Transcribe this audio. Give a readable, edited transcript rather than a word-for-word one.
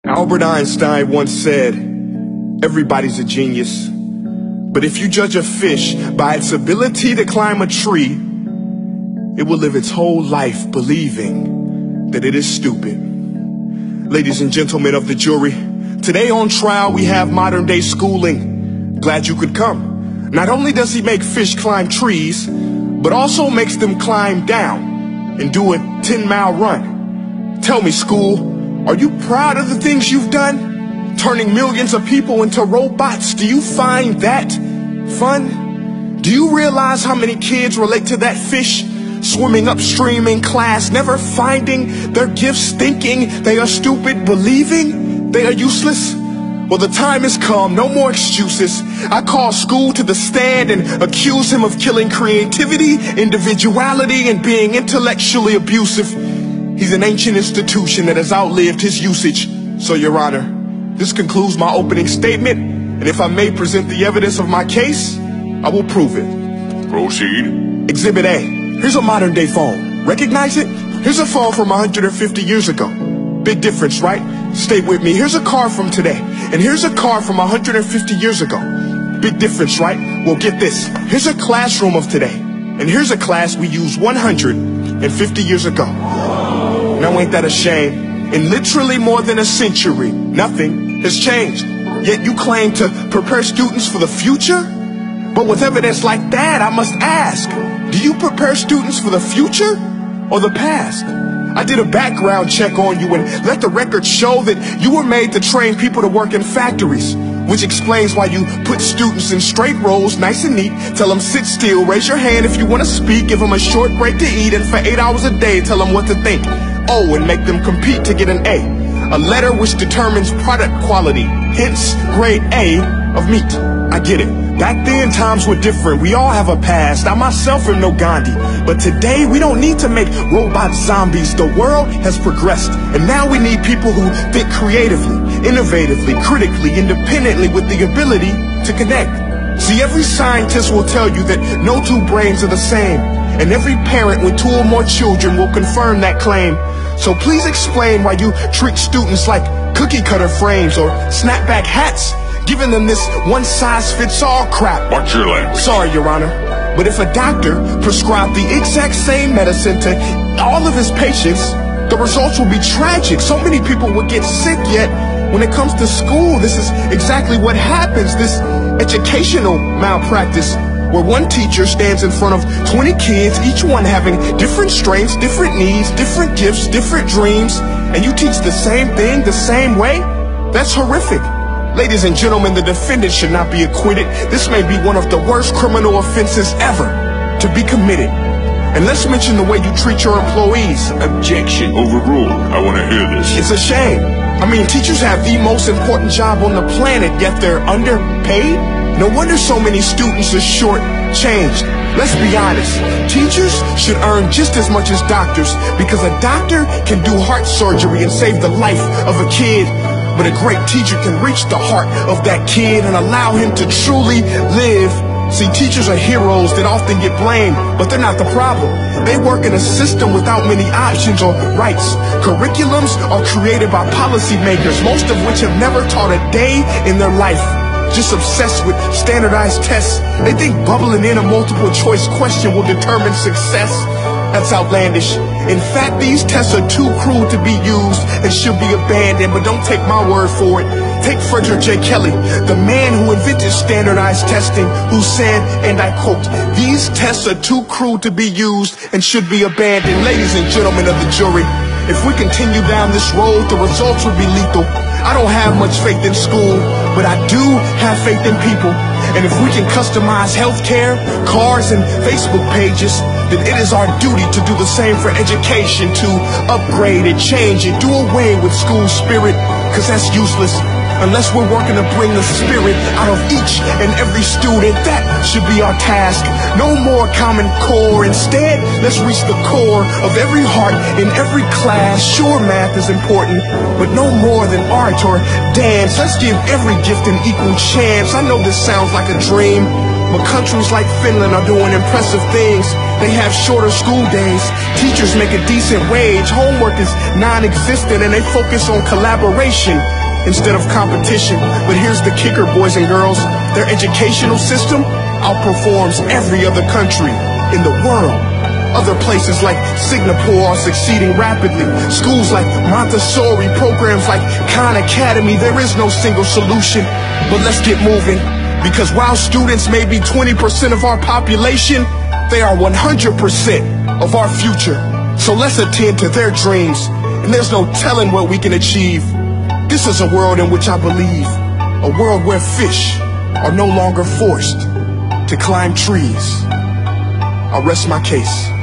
Albert Einstein once said, everybody's a genius, but if you judge a fish by its ability to climb a tree, it will live its whole life believing that it is stupid. Ladies and gentlemen of the jury, today on trial we have modern day schooling. Glad you could come. Not only does he make fish climb trees, but also makes them climb down and do a 10-mile run. Tell me, school, are you proud of the things you've done? Turning millions of people into robots, do you find that fun? Do you realize how many kids relate to that fish? Swimming upstream in class, never finding their gifts, thinking they are stupid, believing they are useless? Well, the time has come, no more excuses. I call school to the stand and accuse him of killing creativity, individuality, and being intellectually abusive. He's an ancient institution that has outlived his usage. So, Your Honor, this concludes my opening statement, and if I may present the evidence of my case, I will prove it. Proceed. Exhibit A. Here's a modern day phone. Recognize it? Here's a phone from 150 years ago. Big difference, right? Stay with me. Here's a car from today. And here's a car from 150 years ago. Big difference, right? Well, get this. Here's a classroom of today. And here's a class we used 150 years ago. Now ain't that a shame? In literally more than a century, nothing has changed. Yet you claim to prepare students for the future? But with evidence like that, I must ask, do you prepare students for the future or the past? I did a background check on you and let the record show that you were made to train people to work in factories, which explains why you put students in straight rows, nice and neat, tell them sit still, raise your hand if you want to speak, give them a short break to eat, and for 8 hours a day, tell them what to think. Oh, and make them compete to get an A letter which determines product quality, hence grade A of meat. I get it. Back then, times were different. We all have a past. I myself am no Gandhi. But today, we don't need to make robot zombies. The world has progressed. And now we need people who think creatively, innovatively, critically, independently, with the ability to connect. See, every scientist will tell you that no two brains are the same. And every parent with 2 or more children will confirm that claim. So please explain why you treat students like cookie cutter frames or snapback hats, giving them this one-size-fits-all crap. Watch your language. Sorry, Your Honor, but if a doctor prescribed the exact same medicine to all of his patients, the results will be tragic. So many people would get sick, yet when it comes to school, this is exactly what happens, this educational malpractice, where one teacher stands in front of 20 kids, each one having different strengths, different needs, different gifts, different dreams, and you teach the same thing the same way? That's horrific. Ladies and gentlemen, the defendant should not be acquitted. This may be one of the worst criminal offenses ever to be committed. And let's mention the way you treat your employees. Objection. Overruled. I want to hear this. It's a shame. I mean, teachers have the most important job on the planet, yet they're underpaid? No wonder so many students are short-changed. Let's be honest. Teachers should earn just as much as doctors, because a doctor can do heart surgery and save the life of a kid. But a great teacher can reach the heart of that kid and allow him to truly live. See, teachers are heroes that often get blamed, but they're not the problem. They work in a system without many options or rights. Curriculums are created by policymakers, most of which have never taught a day in their life. Just obsessed with standardized tests. They think bubbling in a multiple choice question will determine success. That's outlandish. In fact, these tests are too cruel to be used and should be abandoned, but don't take my word for it. Take Frederick J. Kelly, the man who invented standardized testing, who said, and I quote, "These tests are too cruel to be used and should be abandoned." Ladies and gentlemen of the jury, if we continue down this road, the results will be lethal. I don't have much faith in school, but I do have faith in people. And if we can customize healthcare, cars, and Facebook pages, then it is our duty to do the same for education, to upgrade and change and do away with school spirit, because that's useless. unless we're working to bring the spirit out of each and every student. That should be our task. No more Common Core. Instead, let's reach the core of every heart in every class. Sure, math is important, but no more than art or dance. Let's give every gift an equal chance. I know this sounds like a dream, but countries like Finland are doing impressive things. They have shorter school days, teachers make a decent wage, homework is non-existent, and they focus on collaboration instead of competition. But here's the kicker, boys and girls. Their educational system outperforms every other country in the world. Other places like Singapore are succeeding rapidly. Schools like Montessori, programs like Khan Academy. There is no single solution, but let's get moving. Because while students may be 20% of our population, they are 100% of our future. So let's attend to their dreams, and there's no telling what we can achieve. This is a world in which I believe, a world where fish are no longer forced to climb trees. I'll rest my case.